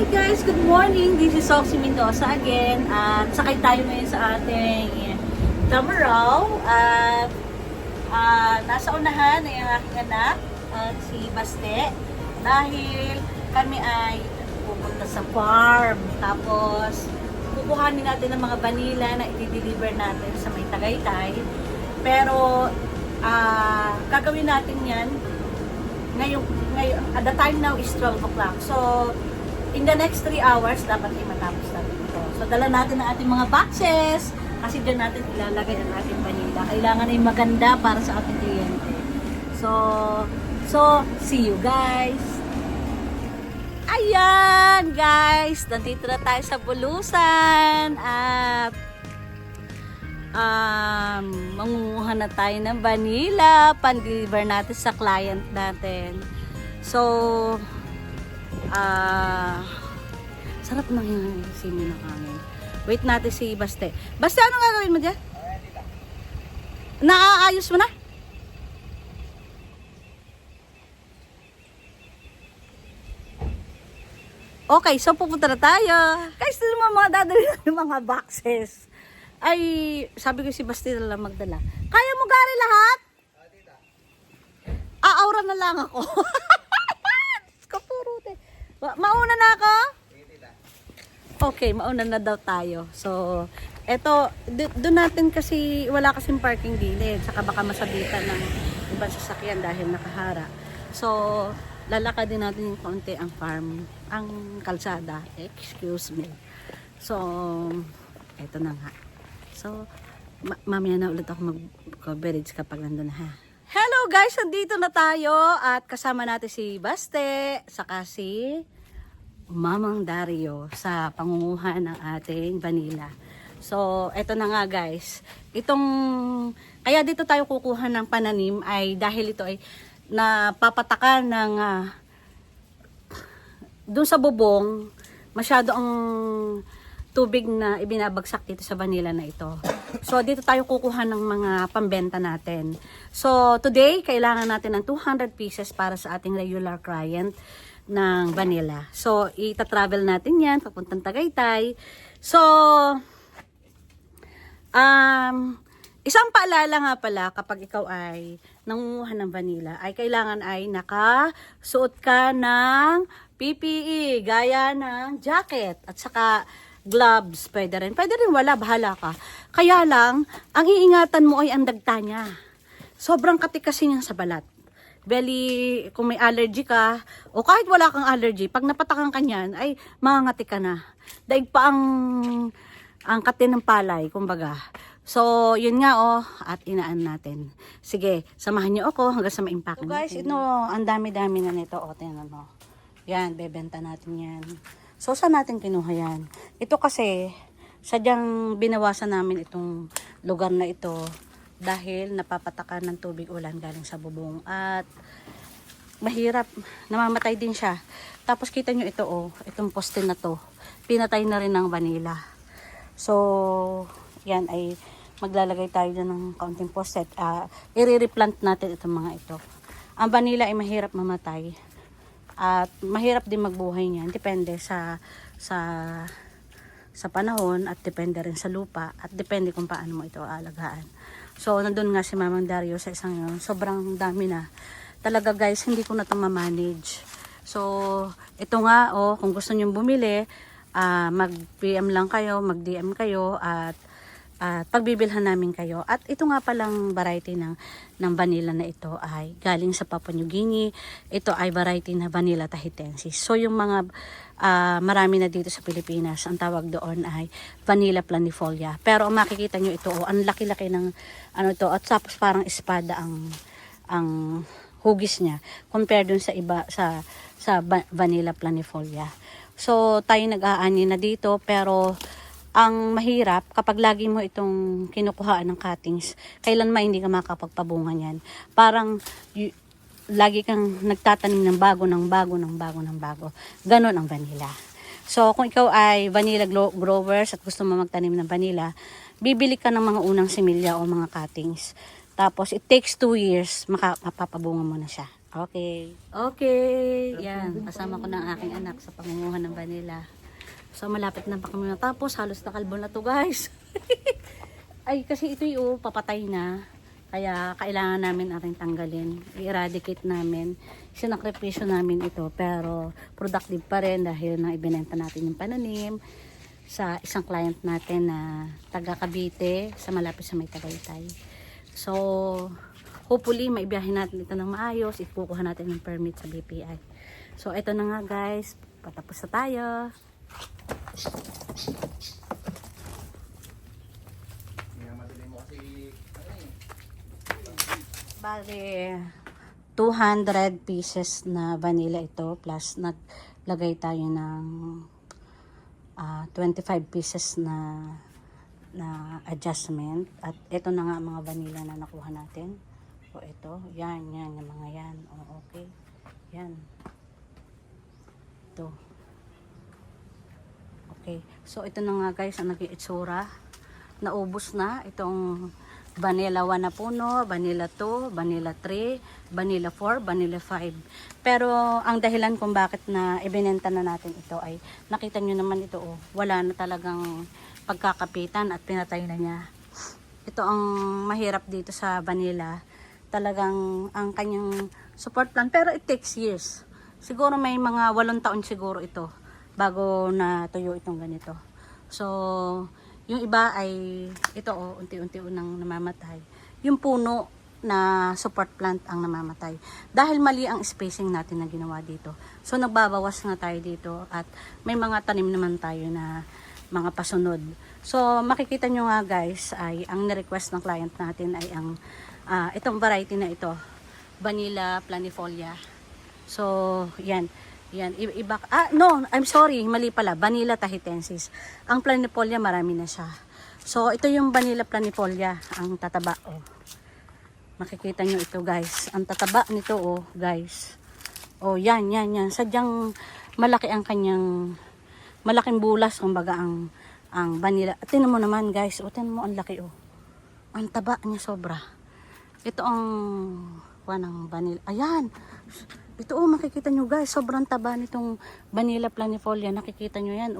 Hi guys, good morning. This is Oxy Mendoza again. At sakay tayo ngayon sa ating Tamaraw. At nasa unahan ay ang aking anak at si Baste. Dahil kami ay pupunta sa farm. Tapos kukuhanin natin ang mga vanilla na i-deliver natin sa may Tagaytay. Pero gagawin natin yan ngayon, at the time now is 12 o'clock. So, in the next 3 hours, dapat ay matapos natin ito. So, dala natin ang ating mga boxes kasi dyan natin ilalagay ang ating vanilla. Kailangan ay maganda para sa ating kliyente. So, see you guys! Ayan, guys! Nandito na tayo sa Bulusan at mangunguha na tayo ng vanilla pan-deliver natin sa client natin. So sarap ng simi ng hangin. Wait natin si Baste. Baste, ano gagawin mo dyan? Naaayos mo na? Okay, so pupunta na tayo. Guys, dito mga dadali ng mga boxes. Ay, sabi ko si Basti na lang magdala. Kaya mo gari lahat? Aura na lang ako. Kapurute. Mauna na ako? Okay, mauna na daw tayo. So, eto, doon natin kasi, wala kasing parking gilid. Saka baka masabitan ng ibang sasakyan dahil nakahara. So, lalakad din natin yung kaunti ang farm, ang kalsada. Excuse me. So, eto na nga. So, mamaya na ulit ako mag-coverage kapag nandun ha. Hello guys! Nandito na tayo at kasama natin si Baste saka si Mamang Dario sa pangunguha ng ating vanilla. So, eto na nga guys. Kaya dito tayo kukuha ng pananim ay dahil ito ay napapatakan ng doon sa bubong, masyado ang tubig na ibinabagsak dito sa vanilla na ito. So, dito tayo kukuha ng mga pambenta natin. So, today, kailangan natin ng 200 pieces para sa ating regular client ng vanilla. So, ita-travel natin yan, papuntang Tagaytay. So, isang paalala nga pala kapag ikaw ay nangunguha ng vanilla, ay kailangan ay nakasuot ka ng PPE, gaya ng jacket, at saka gloves, pwede rin wala, bahala ka. Kaya lang, ang iingatan mo ay ang dagta niya. Sobrang katikas niya sa balat. Beli, kung may allergy ka, o kahit wala kang allergy, pag napatakan ka niyan, ay mangangati ka na. Daig pa ang katin ng palay, kumbaga. So, yun nga at inaan natin. Sige, samahan niyo ako hanggang sa ma-impact natin. So guys, ito, ang dami-dami na nito. Tingnan mo. Yan, bebenta natin yan. So, saan natin kinuha yan? Ito kasi, sadyang binawasan namin itong lugar na ito dahil napapatakan ng tubig ulan galing sa bubong. At mahirap, namamatay din siya. Tapos kita nyo ito, itong poste na to. Pinatay na rin ng vanilla. So, yan ay maglalagay tayo dyan ng kaunting poste. I-replant natin itong mga ito. Ang vanilla ay mahirap mamatay. At mahirap din magbuhay niyan, depende sa panahon at depende rin sa lupa at depende kung paano mo ito aalagaan. So, nandun nga si Mamang Dario sa isang sobrang dami na. Talaga guys, hindi ko na ito ma-manage. So, ito nga, kung gusto niyo bumili, mag-PM lang kayo, mag-DM kayo at pagbibilhan namin kayo. At ito nga palang variety ng vanilla na ito ay galing sa Papua New Guinea. Ito ay variety na vanilla tahitensis. So yung mga marami na dito sa Pilipinas, ang tawag doon ay vanilla planifolia. Pero ang makikita nyo ito, ang laki-laki ng ito, at tapos parang espada ang hugis niya compare dun sa iba sa vanilla planifolia. So tayo nag-aani na dito, pero ang mahirap kapag lagi mo itong kinukuhaan ng cuttings, kailanman hindi ka makapagpabunga niyan. Parang lagi kang nagtatanim ng bago. Ganon ang vanilla. So kung ikaw ay vanilla growers at gusto mo magtanim ng vanilla, bibili ka ng mga unang similya o mga cuttings. Tapos it takes 2 years, mapapabunga mo na siya. Okay. Okay. Yan. Kasama ko ng aking anak sa pangunguha ng vanilla. So, malapit na pa kami natapos. Halos nakalbo na to, guys. Ay, kasi ito yung papatay na. Kaya, kailangan namin aring tanggalin. I-eradicate namin. Sinakripisyo namin ito. Pero, productive pa rin dahil na ibinenta natin yung pananim sa isang client natin na taga Cavite sa malapit sa may Tagaytay. So, hopefully, maibiyahin natin ito ng maayos. Ikukuha natin yung permit sa BPI. So, ito na nga guys. Patapos na tayo. Bale, 200 pieces na vanilla ito. Plus, naglagay tayo ng 25 pieces na adjustment. At ito na nga mga vanilla na nakuha natin. O ito, yan, yung mga yan. O, okay. Yan. Ito. Okay. So, ito na nga guys, ang naging itsura. Naubos na itong vanilla 1 na puno, vanilla 2, vanilla 3, vanilla 4, vanilla 5. Pero, ang dahilan kung bakit na ibinenta na natin ito ay, nakita nyo naman ito, oh, wala na talagang pagkakapitan at pinatay na niya. Ito ang mahirap dito sa vanilla. Talagang ang kanyang support plan, pero it takes years. Siguro may mga 8 taon siguro ito bago na tuyo itong ganito. So, yung iba ay ito unti-unti nang namamatay. Yung puno na support plant ang namamatay dahil mali ang spacing natin na ginawa dito. So, nagbabawas nga tayo dito at may mga tanim naman tayo na mga pasunod. So, makikita nyo nga guys ay ang ni-request ng client natin ay ang itong variety na ito, Vanilla planifolia. So, yan. Iba. No, I'm sorry, mali pala. Vanilla tahitensis. Ang planifolia, marami na siya. So, ito yung Vanilla planifolia, ang tataba. Oh. Makikita nyo ito, guys. Ang tataba nito, oh, guys. Oh, yan. Sadyang malaki ang kanyang, malaking bulas, kumbaga, ang vanilla. Tingnan mo naman, guys. O, tingnan mo, ang laki, oh. Ang taba niya, sobra. Ito ang ng vanilla. Ayan. Ito makikita nyo guys. Sobrang taba nitong Vanilla planifolia. Nakikita nyo yan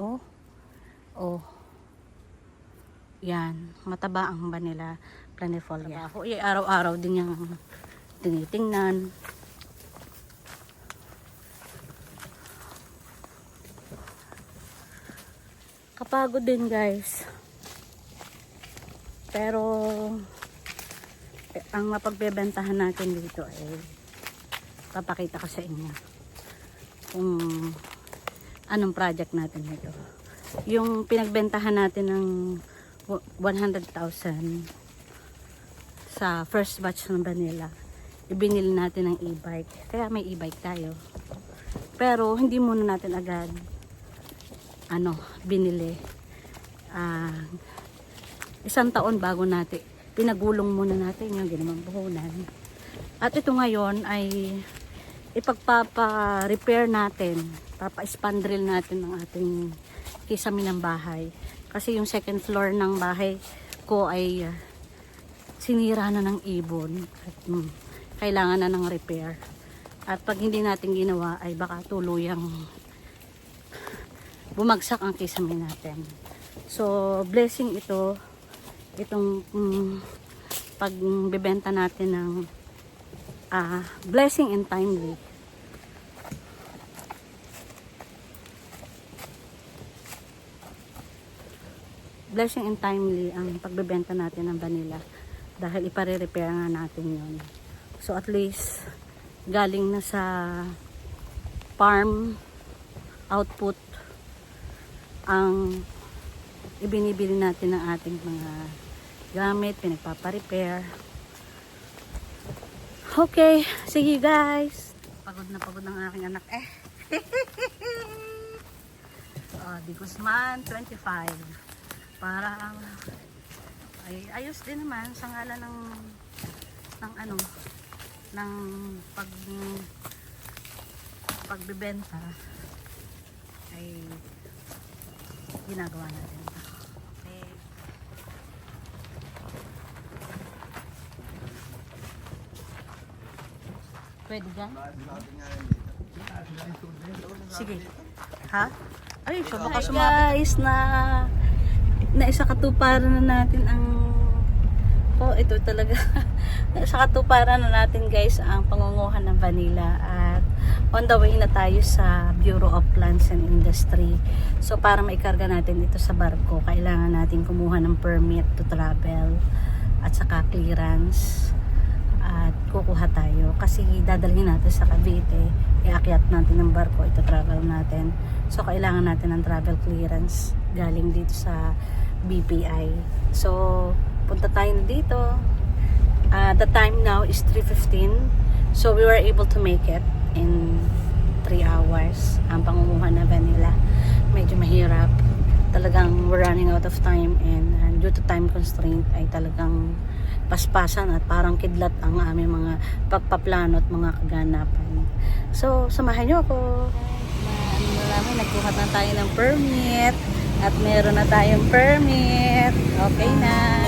Yan. Mataba ang Vanilla planifolia. Ako araw-araw din yung tinitingnan. Kapagod din guys. Pero ang mapagbebentahan natin dito ay papakita ko sa inyo kung anong project natin ito. Yung pinagbentahan natin ng 100,000 sa first batch ng vanilla, ibinili natin ng e-bike. Kaya may e-bike tayo. Pero hindi muna natin agad binili. 1 taon bago natin pinagulong muna natin yung ginawang buhunan. At ito ngayon ay ipagpapa-repair natin, papa-spandrel natin ng ating kisame ng bahay. Kasi yung second floor ng bahay ko ay sinira na ng ibon. At, kailangan na ng repair. At pag hindi natin ginawa ay baka tuluyang bumagsak ang kisame natin. So, blessing ito. Itong pagbebenta natin ng blessing and timely. Blessing and timely ang pagbebenta natin ng vanilla dahil ipare-repair nga natin yon. So at least galing na sa farm output ang ibinibili natin ng ating mga gamit, pinagpapa-repair. Okay, sige guys. Pagod na pagod ng aking anak Di Guzman 25. Para ay ayos din naman sa ngalan ng pagbebenta ay ginagawa natin. Pwede dyan? Sige. Ha? Ay, siya baka guys, na isa katuparan na natin ang ito talaga. Sa katuparan na natin guys ang pangunguhan ng vanilla at on the way na tayo sa Bureau of Plants and Industry. So para maikarga natin ito sa barko, kailangan natin kumuha ng permit to travel at saka clearance at kukuha tayo kasi dadalhin natin sa Cavite, iakyat natin ng barko, ito travel natin. So kailangan natin ng travel clearance galing dito sa BPI. So punta tayo na dito. The time now is 3:15. So we were able to make it in 3 hours. Ang pangunguhan na vanilla. Medyo mahirap. Talagang we're running out of time and due to time constraint ay talagang paspasan at parang kidlat ang aming mga pagpaplano at mga kaganapan. So samahan nyo ako. Nagkuha na tayo ng permit at meron na tayong permit. Okay na.